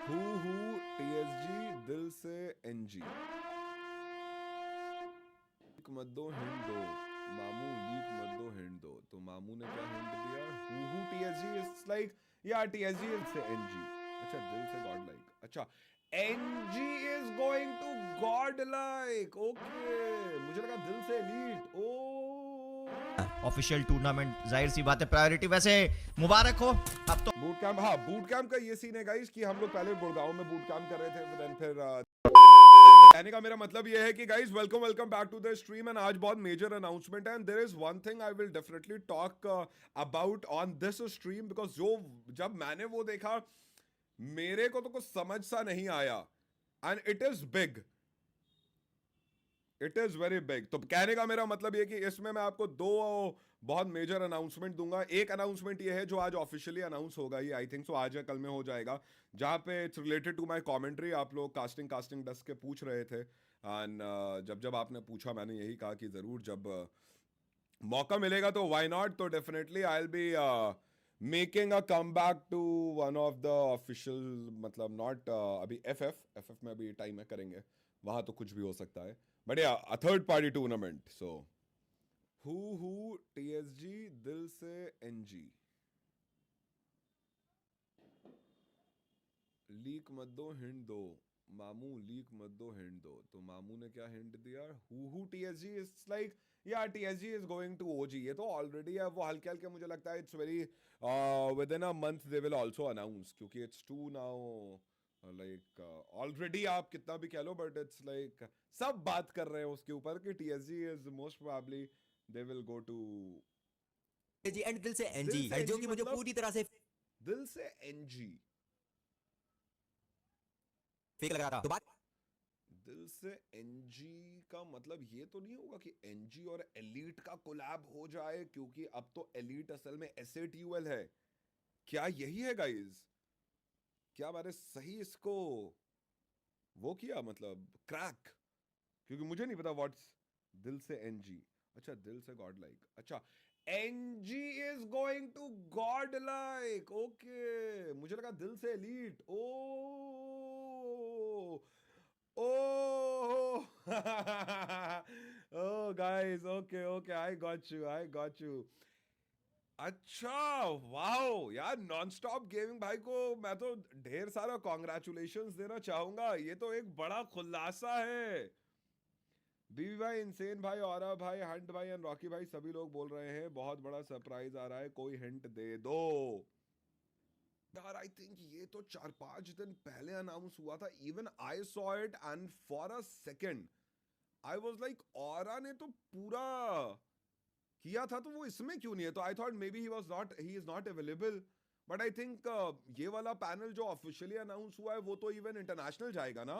Who TSG दिल से NG leak मत दो हिंट दो मामू लीक मत दो हिंट दो तो मामू ने क्या हिंट दिया हु टीएसजी इट्स लाइक या टीएसजी इज से एनजी अच्छा दिल से गॉड लाइक अच्छा NG is going to godlike okay मुझे लगा दिल से एलीट ओ ऑफिशियल टूर्नामेंट जाहिर सी बात है प्रायोरिटी वैसे मुबारक हो अब तो बूट कैंप हाँ बूट कैंप का ये सीन है गाइस कि हम लोग पहले गुड़गांव में बूट कैंप कर रहे थे देन फिर कहने का मेरा मतलब ये है कि guys welcome back to the stream and आज बहुत मेजर अनाउंसमेंट है and there is one thing I will definitely talk about on this stream because जो जब मैंने वो देखा मेरे को तो कुछ समझ सा नहीं आया and it is big it is very big तो कहने का मेरा मतलब ये कि इसमें मैं आपको दो बहुत मेजर अनाउंसमेंट दूंगा एक अनाउंसमेंट ये है जो आज ऑफिशियली अनाउंस होगा ही आई थिंक सो आज या कल में हो जाएगा जहां पे it's related to my commentary आप लोग कास्टिंग डस्ट के पूछ रहे थे एंड जब आपने पूछा मैंने यही कहा कि जरूर जब मौका मिलेगा तो व्हाई नॉट तो definitely I will be making a come back to one of the official मतलब नॉट अभी एफ में अभी टाइम है करेंगे वहां तो कुछ भी हो सकता है बट या a third party tournament so who TSG दिल से एनजी लीक मत दो हिंट दो मामू लीक मत दो हिंट दो तो मामू ने क्या हिंट दिया हु टीएसजी इट्स लाइक या टीएसजी इज गोइंग टू ओजी ये तो ऑलरेडी है वो हल्के हल्के मुझे लगता है it's very with in a month they will also announce क्योंकि it's too now like already आप कितना भी कह लो बट इट्स लाइक सब बात कर रहे हैं उसके ऊपर कि TSG is most probably they will go to G and दिल से दिल एनजी से जो एनजी कि मुझे मतलब पूरी तरह से दिल से एनजी फेक लग रहा था तो बात दिल से एनजी का मतलब ये तो नहीं होगा कि एनजी और एलीट का कोलैब हो जाए क्योंकि अब तो एलीट असल में एसएटीयूएल है क्या यही है गाइस क्या मैंने सही इसको वो किया मतलब क्रैक क्योंकि मुझे नहीं पता व्हाट्स दिल से एनजी अच्छा दिल से गॉड लाइक अच्छा NG is going to godlike okay मुझे लगा दिल से elite oh Oh, oh, guys, okay, I got you. अच्छा वाओ यार नॉन स्टॉप गेमिंग भाई को मैं तो ढेर सारा कॉन्ग्रेचुलेशंस देना चाहूंगा ये तो एक बड़ा खुलासा है बीवी भाई इंसेन भाई औरा भाई हंट भाई एंड रॉकी भाई सभी लोग बोल रहे हैं बहुत बड़ा सरप्राइज आ रहा है कोई हिंट दे दो यार आई थिंक ये तो 4-5 दिन पहले अनाउंस हुआ था even I saw it and for a second I was like aura ने तो पूरा किया था तो वो इसमें क्यों नहीं है तो I thought may be he is not available but I think ये वाला पैनल जो ऑफिशियली अनाउंस हुआ है वो तो इवन इंटरनेशनल जाएगा ना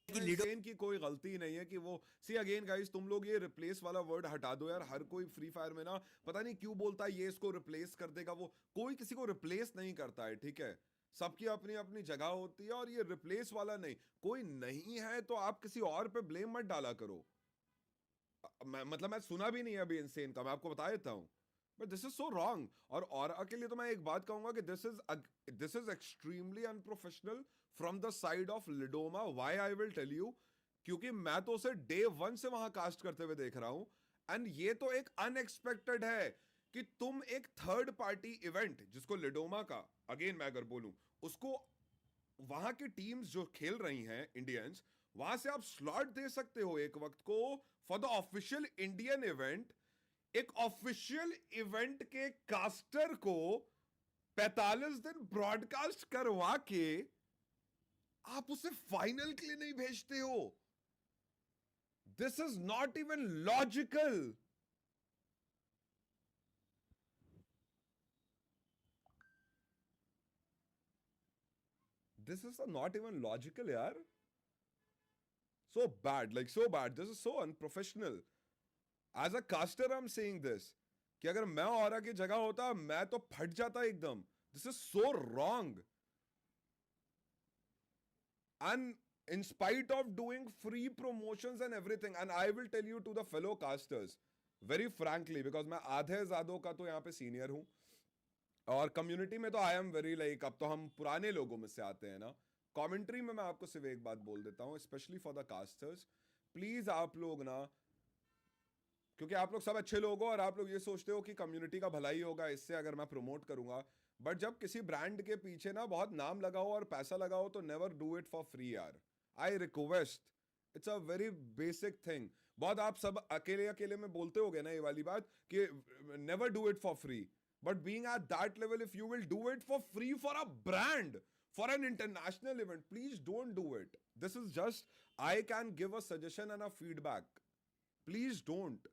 इंसेन की कोई गलती नहीं है कि वो सी अगेन गाइस तुम लोग ये रिप्लेस वाला वर्ड हटा दो यार हर कोई फ्री फायर में ना पता नहीं क्यों बोलता है ये इसको रिप्लेस कर देगा वो कोई किसी को रिप्लेस नहीं करता है ठीक है सबकी अपनी अपनी जगह होती है और ये रिप्लेस वाला नहीं कोई नहीं है तो आप किसी और पे ब्लेम मत डाला करो मैं सुना भी नहीं है अभी इंसेन का मैं आपको बता देता हूँ but this is so wrong और के लिए तो मैं एक बात कहूंगा कि this is extremely unprofessional from the side of लिडोमा why I will tell you क्योंकि मैं तो उसे डे 1 से वहां कास्ट करते हुए देख रहा हूं एंड ये तो एक अनएक्सपेक्टेड है कि तुम एक थर्ड पार्टी इवेंट जिसको लिडोमा का अगेन मैं अगर बोलूं उसको वहां की टीम्स जो खेल रही हैं इंडियंस वहां से आप स्लॉट दे सकते हो एक वक्त को for the official Indian event एक ऑफिशियल इवेंट के कास्टर को 45 दिन ब्रॉडकास्ट करवा के आप उसे फाइनल के लिए नहीं भेजते हो this is not even logical this is not even logical यार so bad this is so unprofessional as a caster I'm saying this कि अगर मैं औरा की जगह होता मैं तो फट जाता एकदम this is so wrong and in spite of doing free promotions and everything and I will tell you to the fellow casters very frankly because मैं आधे ज़्यादा का तो यहाँ पे सीनियर हूं और कम्युनिटी में तो आई एम वेरी लाइक, अब तो हम पुराने लोगों में से आते हैं ना। कमेंट्री में मैं आपको सिर्फ एक बात बोल देता हूँ, specially for the casters, please आप लोग ना, क्योंकि आप लोग सब अच्छे लोग हो और आप लोग ये सोचते हो कि कम्युनिटी का भलाई होगा इससे अगर मैं प्रमोट करूंगा, बट जब किसी ब्रांड के पीछे ना बहुत नाम लगाओ और पैसा लगाओ तो never do it for free यार। I request, it's a very basic thing. बहुत आप सब अकेले अकेले में बोलते होगे ना ये वाली बात कि never do it for free, but being at that level, if you will do it for free for a brand, for an international event, please don't do it. This is just, I can give a suggestion and a feedback, please don't.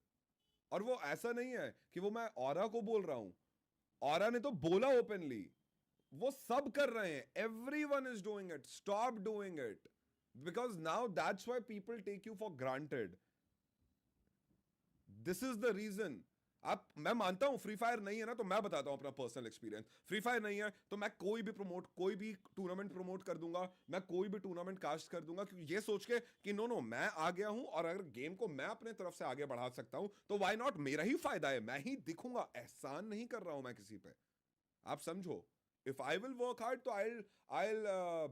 और वो ऐसा नहीं है कि वो मैं aura को बोल रहा हूं, ऑरा ने तो बोला ओपनली, वो सब कर रहे हैं, everyone is doing it, stop doing it, because now that's why people take you for granted. This is the reason. आप, मैं मानता हूं फ्री फायर नहीं है ना, तो मैं बताता हूं अपना पर्सनल एक्सपीरियंस। फ्री फायर नहीं है तो मैं कोई भी टूर्नामेंट प्रमोट कर दूंगा, मैं कोई भी टूर्नामेंट कास्ट कर दूंगा, क्योंकि ये सोच के कि नो नो मैं आ गया हूं और अगर गेम को मैं अपने तरफ से आगे बढ़ा सकता हूं तो व्हाई नॉट, मेरा ही फायदा है, मैं ही दिखूंगा, एहसान नहीं कर रहा हूं मैं किसी पे। आप समझो, if I will work hard तो आई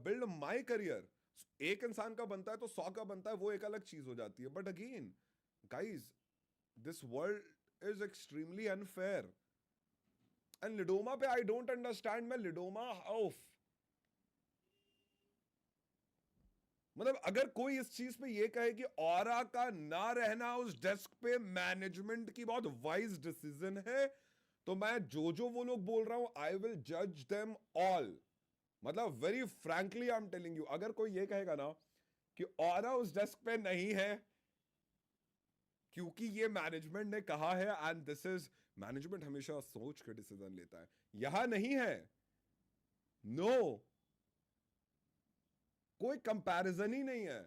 बिल्ड माई करियर। एक इंसान का बनता है तो 100 का बनता है, वो एक अलग चीज हो जाती है। But again guys, this world is extremely unfair. And लिडोमा पे आई डोंट अंडरस्टैंड, मैं लिडोमा ऑफ, मतलब अगर कोई इस चीज पे ये कहे कि ऑरा का ना रहना उस डेस्क पे मैनेजमेंट की बहुत वाइज डिसीजन है, तो मैं जो वो लोग बोल रहा हूं, आई विल जज देम ऑल। मतलब very frankly I am telling you, अगर कोई ये कहेगा ना कि ऑरा उस डेस्क पे नहीं है क्योंकि ये मैनेजमेंट ने कहा है, एंड दिस इज, मैनेजमेंट हमेशा सोच के डिसीजन लेता है, यहां नहीं है, नो, कोई कंपैरिजन ही नहीं है।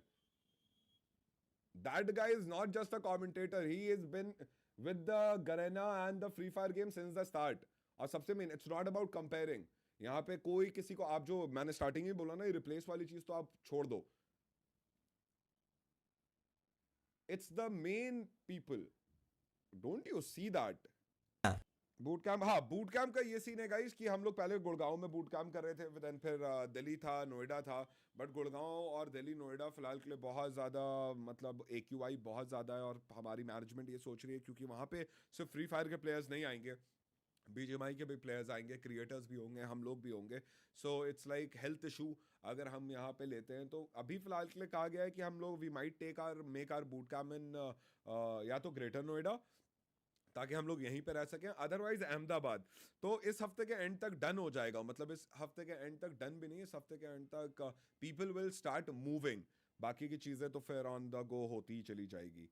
That guy is not just a commentator, he is been with the Garena and the free fire game since the start. और सबसे main, it's not about comparing. यहां पे कोई किसी को, आप जो मैंने स्टार्टिंग में बोला ना, ये रिप्लेस वाली चीज तो आप छोड़ दो, it's the main people, don't you see that? Boot camp, हाँ बूट कैंप का ये सीन है गाइस कि हम लोग पहले गुड़गांव में बूट कैंप कर रहे थे, देन फिर दिल्ली था, नोएडा था। बट गुड़गांव और दिल्ली नोएडा फिलहाल के लिए बहुत ज़्यादा, मतलब AQI बहुत ज़्यादा है, और हमारी मैनेजमेंट ये सोच रही है क्योंकि वहाँ पे सिर्फ फ्री फायर के प्लेयर्स नहीं आएंगे, BGMI के भी प्लेयर्स आएंगे, क्रिएटर्स भी होंगे, हम लोग भी होंगे। So it's like health issue अगर हम यहाँ पे लेते हैं, तो अभी फिलहाल के लिए कहा गया है कि हम लोग we might make our boot camp in या तो ग्रेटर नोएडा, ताकि हम लोग यहीं पे रह सकें, अदरवाइज अहमदाबाद। तो इस हफ्ते के एंड तक डन हो जाएगा, मतलब इस हफ्ते के एंड तक डन भी नहीं, इस हफ्ते के एंड तक पीपल विल स्टार्ट मूविंग, बाकी की चीजें तो फिर ऑन द गो होती ही चली जाएगी।